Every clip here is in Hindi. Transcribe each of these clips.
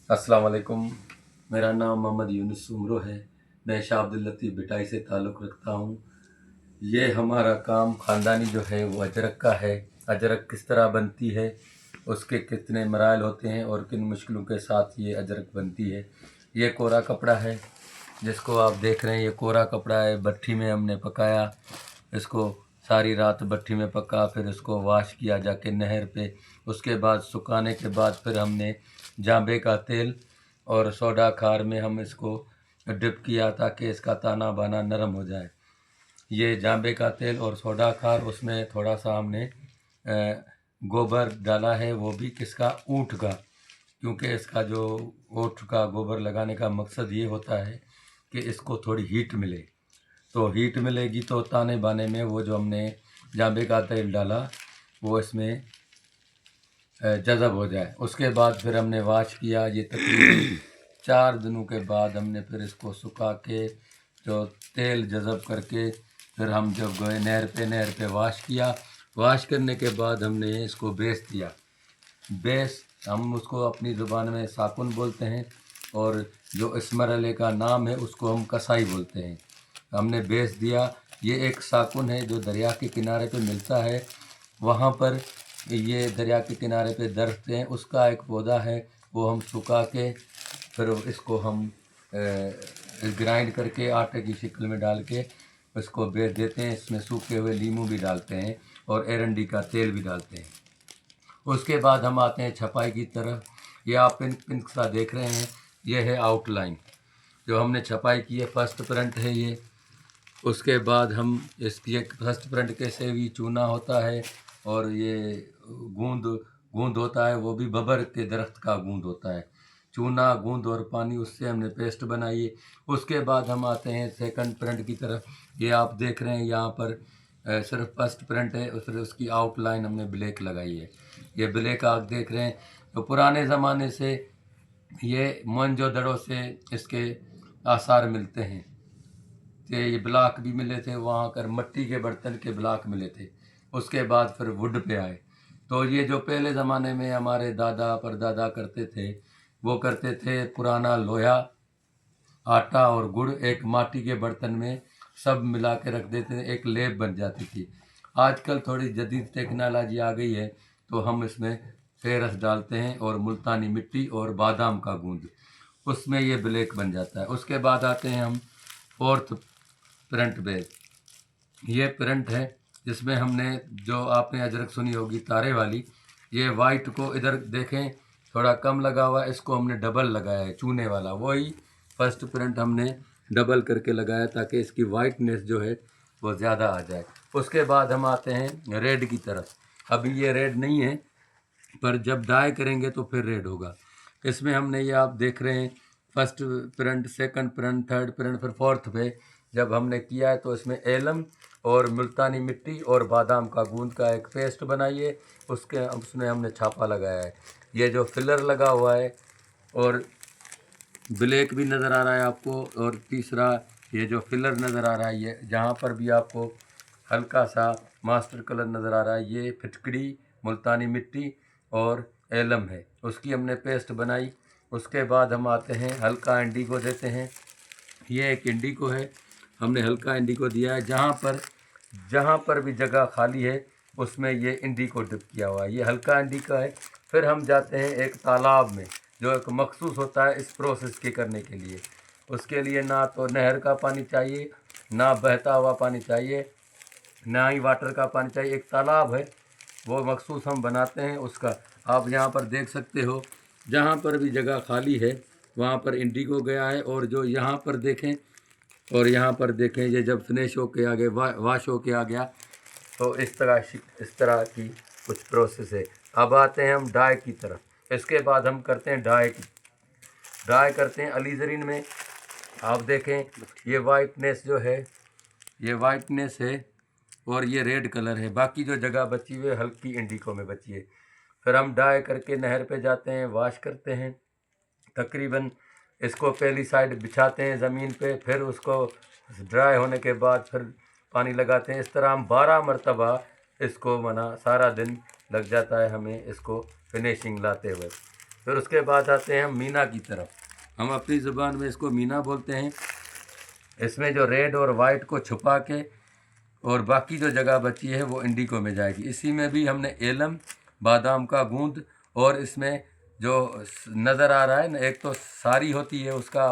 अस्सलाम वालेकुम। मेरा नाम मोहम्मद यूनुस उमरो है। मैं शाह अब्दुल लतीफ़ भिटाई से ताल्लुक़ रखता हूँ। ये हमारा काम ख़ानदानी जो है वो अजरक का है। अजरक किस तरह बनती है, उसके कितने मराइल होते हैं और किन मुश्किलों के साथ ये अजरक बनती है। ये कोरा कपड़ा है जिसको आप देख रहे हैं, ये कोरा कपड़ा है। भट्ठी में हमने पकाया इसको, सारी रात भट्ठी में पका, फिर इसको वाश किया जाके नहर पे। उसके बाद सुखाने के बाद फिर हमने जांबे का तेल और सोडा खार में हम इसको डिप किया ताकि इसका ताना बाना नरम हो जाए। ये जांबे का तेल और सोडा खार, उसमें थोड़ा सा हमने गोबर डाला है, वो भी किसका, ऊँट का, क्योंकि इसका जो ऊँट का गोबर लगाने का मकसद ये होता है कि इसको थोड़ी हीट मिले। तो हीट मिलेगी तो ताने बाने में वो जो हमने जांबे का तेल डाला वो इसमें जज़ब हो जाए। उसके बाद फिर हमने वाश किया। ये तकरीबन 4 दिनों के बाद हमने फिर इसको सुखा के जो तेल जज़ब करके फिर हम जब गए नहर पे वाश किया। वाश करने के बाद हमने इसको बेच दिया। बेस हम उसको अपनी ज़ुबान में साकुन बोलते हैं और जो इसमरले का नाम है उसको हम कसाई बोलते हैं। हमने बेच दिया। ये एक साकुन है जो दरिया के किनारे पे मिलता है। वहाँ पर ये दरिया के किनारे पे दरख्त हैं, उसका एक पौधा है, वो हम सुखा के फिर इसको हम ग्राइंड करके आटे की शक्ल में डाल के इसको बेच देते हैं। इसमें सूखे हुए लीमू भी डालते हैं और एरंडी का तेल भी डालते हैं। उसके बाद हम आते हैं छपाई की तरफ। ये आप पिंक पिंक सा देख रहे हैं, ये है आउटलाइन जो हमने छपाई की है। फर्स्ट प्रिंट है ये। उसके बाद हम इसकी एक फर्स्ट प्रिंट के से भी चूना होता है और ये गूंद गूंद होता है, वो भी बबर के दरख्त का गूंद होता है। चूना, गूंद और पानी, उससे हमने पेस्ट बनाई है। उसके बाद हम आते हैं सेकंड प्रिंट की तरफ। ये आप देख रहे हैं यहाँ पर सिर्फ फर्स्ट प्रिंट है, उसकी आउटलाइन हमने ब्लैक लगाई है। ये ब्लैक आप देख रहे हैं। तो पुराने ज़माने से ये मोहनजोदड़ो से इसके आसार मिलते हैं। तो ये ब्लॉक भी मिले थे वहाँ कर, मिट्टी के बर्तन के ब्लॉक मिले थे। उसके बाद फिर वुड पे आए। तो ये जो पहले ज़माने में हमारे दादा परदादा करते थे, वो करते थे पुराना लोहा, आटा और गुड़ एक माटी के बर्तन में सब मिला के रख देते थे, एक लेप बन जाती थी। आजकल थोड़ी जदीद टेक्नोलॉजी आ गई है तो हम इसमें फेरस डालते हैं और मुल्तानी मिट्टी और बादाम का गूंद, उसमें ये ब्लैक बन जाता है। उसके बाद आते हैं हम फोर्थ प्रिंट पे। ये प्रिंट है जिसमें हमने, जो आपने अजरक सुनी होगी तारे वाली, ये वाइट को इधर देखें थोड़ा कम लगा हुआ है, इसको हमने डबल लगाया है चूने वाला। वही फर्स्ट प्रिंट हमने डबल करके लगाया ताकि इसकी वाइटनेस जो है वो ज़्यादा आ जाए। उसके बाद हम आते हैं रेड की तरफ। अभी ये रेड नहीं है पर जब डाई करेंगे तो फिर रेड होगा। इसमें हमने, ये आप देख रहे हैं, first print, second print, third print, फिर फोर्थ पे जब हमने किया है तो इसमें एलम और मुल्तानी मिट्टी और बादाम का गूंद का एक पेस्ट बनाइए, उसके उसमें हमने छापा लगाया है। ये जो फिलर लगा हुआ है और ब्लैक भी नज़र आ रहा है आपको, और तीसरा ये जो फिलर नज़र आ रहा है, ये जहाँ पर भी आपको हल्का सा मास्टर कलर नज़र आ रहा है, ये फिटकड़ी, मुल्तानी मिट्टी और एलम है, उसकी हमने पेस्ट बनाई। उसके बाद हम आते हैं हल्का इंडिगो देते हैं। ये एक इंडिगो है, हमने हल्का इंडिगो दिया है। जहाँ पर भी जगह खाली है उसमें ये इंडिगो डिप किया हुआ है, ये हल्का इंडिगो है। फिर हम जाते हैं एक तालाब में जो एक मखसूस होता है इस प्रोसेस के करने के लिए। उसके लिए ना तो नहर का पानी चाहिए, ना बहता हुआ पानी चाहिए, ना ही वाटर का पानी चाहिए। एक तालाब है वो मखसूस हम बनाते हैं उसका। आप यहाँ पर देख सकते हो, जहाँ पर भी जगह खाली है वहाँ पर इंडिगो गया है। और जो यहाँ पर देखें और यहाँ पर देखें, ये जब फिनिश होके आ गया, वाश होके आ गया, तो इस तरह की कुछ प्रोसेस है। अब आते हैं हम डाई की तरफ। इसके बाद हम करते हैं डाई करते हैं अलीजरीन में। आप देखें ये वाइटनेस जो है, ये वाइटनेस है और ये रेड कलर है। बाकी जो जगह बची हुई है हल्की इंडिको में बची है। फिर हम डाई करके नहर पे जाते हैं, वाश करते हैं। तकरीबन इसको पहली साइड बिछाते हैं ज़मीन पे, फिर उसको ड्राई होने के बाद फिर पानी लगाते हैं। इस तरह हम 12 मरतबा इसको, मना सारा दिन लग जाता है हमें इसको फिनिशिंग लाते हुए। फिर उसके बाद आते हैं हम मीना की तरफ। हम अपनी ज़ुबान में इसको मीना बोलते हैं। इसमें जो रेड और वाइट को छुपा के और बाकी जो जगह बची है वो इंडिको में जाएगी। इसी में भी हमने एलम, बादाम का गूंद और इसमें जो नज़र आ रहा है ना, एक तो सारी होती है उसका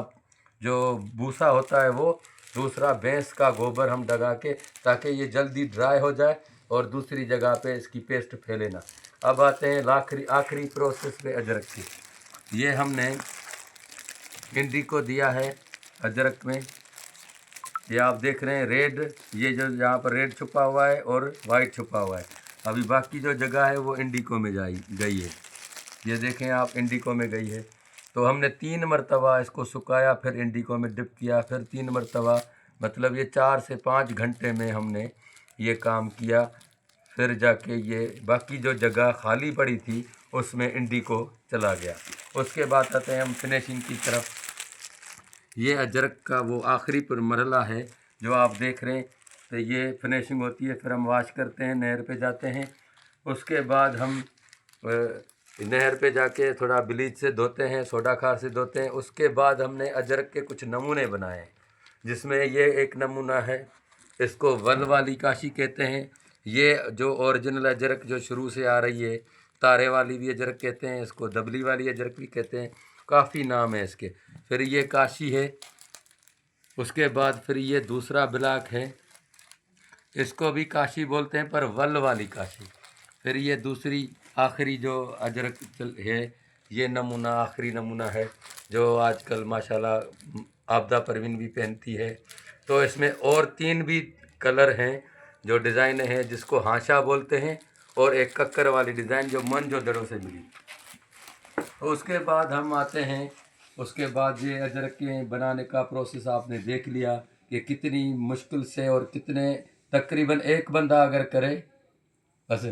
जो भूसा होता है वो, दूसरा भैंस का गोबर हम डगा के ताकि ये जल्दी ड्राई हो जाए और दूसरी जगह पे इसकी पेस्ट फैले ना। अब आते हैं आखिरी प्रोसेस पे अदरक की। ये हमने इंडिको दिया है अदरक में, ये आप देख रहे हैं रेड, ये जो यहाँ पर रेड छुपा हुआ है और वाइट छुपा हुआ है। अभी बाकी जो जगह है वो इंडिको में गई है। ये देखें आप, इंडिको में गई है। तो हमने 3 मरतबा इसको सुखाया, फिर इंडिको में डिप किया, फिर 3 मरतबा, मतलब ये 4 से 5 घंटे में हमने ये काम किया। फिर जाके ये बाकी जो जगह खाली पड़ी थी उसमें इंडिको चला गया। उसके बाद आते हैं हम फिनिशिंग की तरफ। ये अजरक का वो आखिरी मरहला है जो आप देख रहे हैं। तो ये फिनिशिंग होती है, फिर हम वाश करते हैं, नहर पे जाते हैं। उसके बाद हम नहर पे जाके थोड़ा ब्लीच से धोते हैं, सोडा खार से धोते हैं। उसके बाद हमने अजरक के कुछ नमूने बनाए हैं, जिसमें ये एक नमूना है, इसको वल वाली काशी कहते हैं। ये जो ओरिजिनल अजरक जो शुरू से आ रही है, तारे वाली भी अजरक कहते हैं, इसको दबली वाली अजरक भी कहते हैं, काफ़ी नाम है इसके। फिर ये काशी है। उसके बाद फिर ये दूसरा ब्लॉक है, इसको भी काशी बोलते हैं पर वल वाली काशी। फिर ये दूसरी आखिरी जो अजरक है, ये नमूना आखिरी नमूना है जो आजकल माशाल्लाह आपदा परवीन भी पहनती है। तो इसमें और 3 भी कलर हैं जो डिज़ाइन है, जिसको हाशा बोलते हैं, और एक कक्कर वाली डिज़ाइन जो मन जो दड़ों से मिली। तो उसके बाद हम आते हैं, उसके बाद ये अजरक के बनाने का प्रोसेस आपने देख लिया कि कितनी मुश्किल से और कितने, तकरीबन एक बंदा अगर करे बस